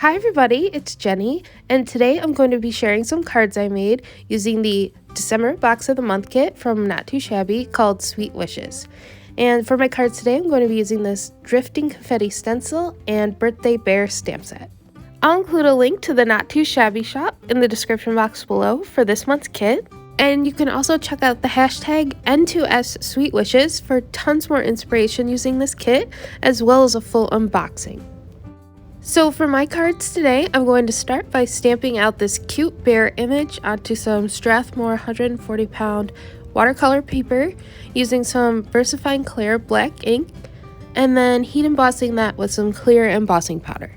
Hi everybody, it's Jenny, and today I'm going to be sharing some cards I made using the December Box of the Month kit from Not Too Shabby called Sweet Wishes. And for my cards today, I'm going to be using this Drifting Confetti Stencil and Birthday Bear stamp set. I'll include a link to the Not Too Shabby shop in the description box below for this month's kit. And you can also check out the hashtag N2S Sweet Wishes for tons more inspiration using this kit, as well as a full unboxing. So for my cards today, I'm going to start by stamping out this cute bear image onto some Strathmore 140-pound watercolor paper using some VersaFine Clear black ink, and then heat embossing that with some clear embossing powder.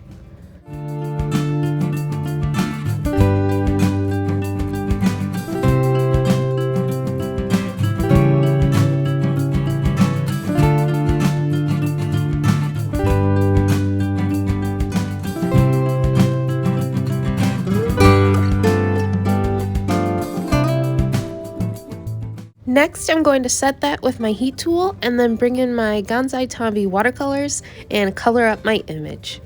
Next, I'm going to set that with my heat tool and then bring in my Gansai Tombi watercolors and color up my image.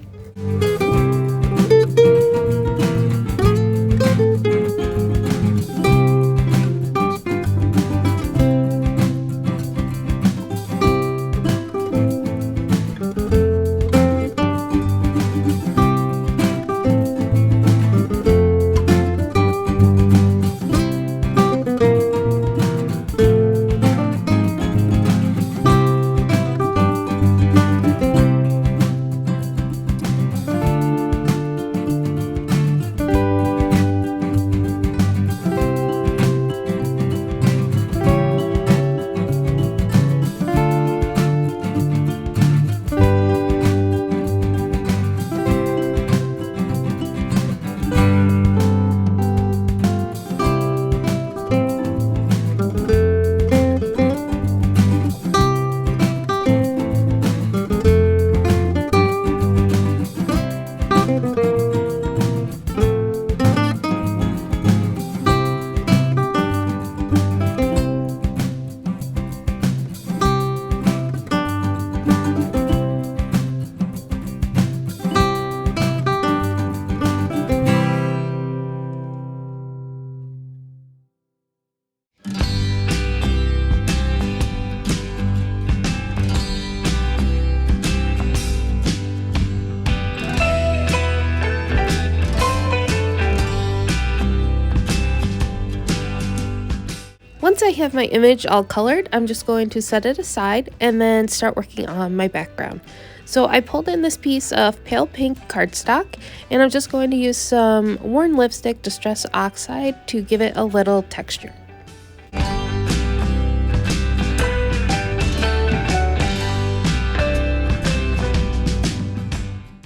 Once I have my image all colored, I'm just going to set it aside and then start working on my background. So I pulled in this piece of pale pink cardstock, and I'm just going to use some worn lipstick Distress Oxide to give it a little texture.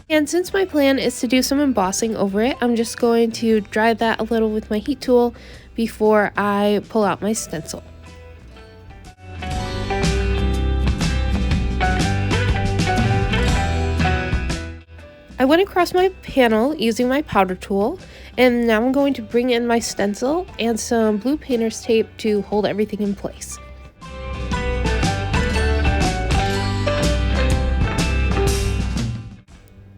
And since my plan is to do some embossing over it, I'm just going to dry that a little with my heat tool before I pull out my stencil. I went across my panel using my powder tool, and now I'm going to bring in my stencil and some blue painter's tape to hold everything in place.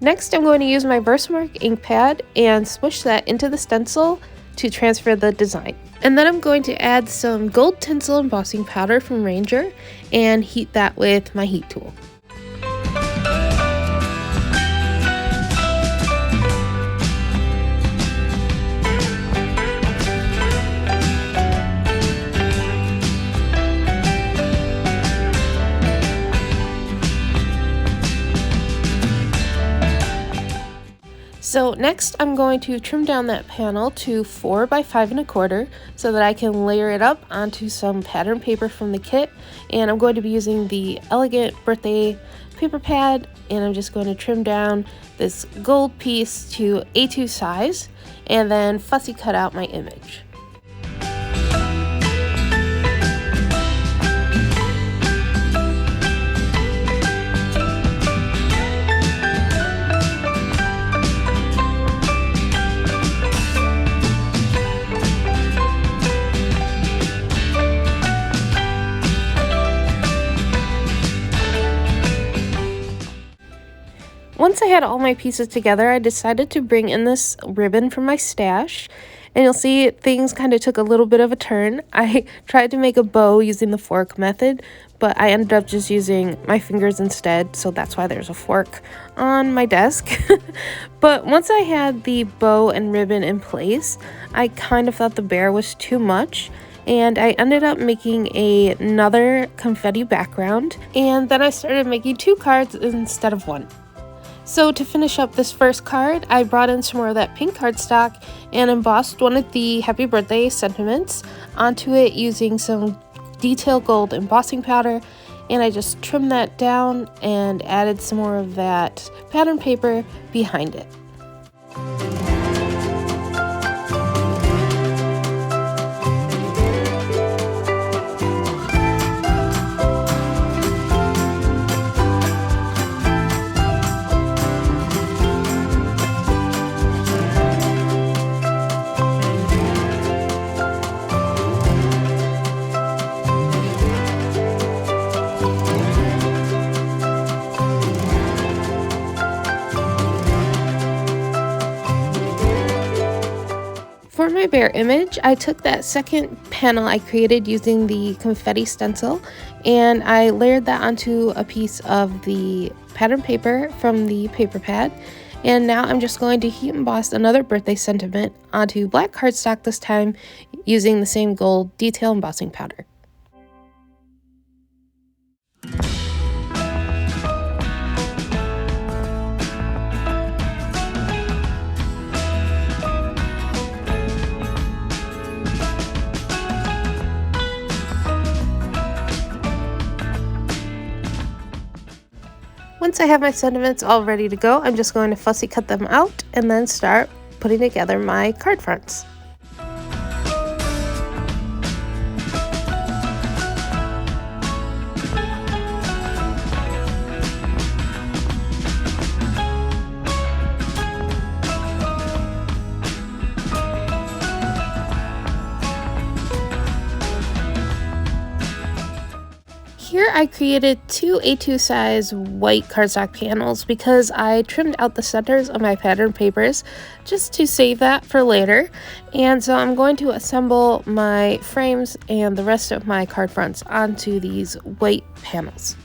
Next, I'm going to use my Versamark ink pad and smush that into the stencil to transfer the design. And then I'm going to add some gold tinsel embossing powder from Ranger and heat that with my heat tool. So next I'm going to trim down that panel to 4 by 5 1/4 so that I can layer it up onto some pattern paper from the kit, and I'm going to be using the Elegant Birthday paper pad, and I'm just going to trim down this gold piece to A2 size and then fussy cut out my image. Once I had all my pieces together, I decided to bring in this ribbon from my stash. And you'll see things kind of took a little bit of a turn. I tried to make a bow using the fork method, but I ended up just using my fingers instead, so that's why there's a fork on my desk. But once I had the bow and ribbon in place, I kind of thought the bear was too much, and I ended up making another confetti background, and then I started making 2 cards instead of 1. So to finish up this first card, I brought in some more of that pink cardstock and embossed one of the happy birthday sentiments onto it using some detail gold embossing powder, and I just trimmed that down and added some more of that pattern paper behind it. For my bear image, I took that second panel I created using the confetti stencil, and I layered that onto a piece of the pattern paper from the paper pad. And now I'm just going to heat emboss another birthday sentiment onto black cardstock, this time using the same gold detail embossing powder. Once I have my sentiments all ready to go, I'm just going to fussy cut them out and then start putting together my card fronts. Here I created 2 A2 size white cardstock panels because I trimmed out the centers of my pattern papers just to save that for later. And so I'm going to assemble my frames and the rest of my card fronts onto these white panels.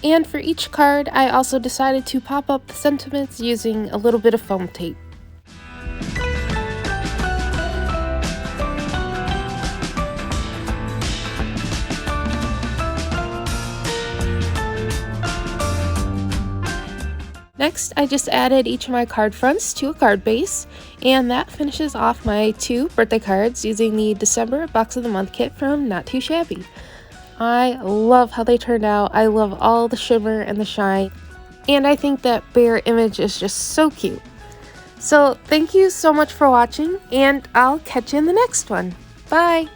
And for each card, I also decided to pop up the sentiments using a little bit of foam tape. Next, I just added each of my card fronts to a card base, and that finishes off my 2 birthday cards using the December Box of the Month kit from Not Too Shabby. I love how they turned out. I love all the shimmer and the shine, and I think that bear image is just so cute. So thank you so much for watching, and I'll catch you in the next one. Bye!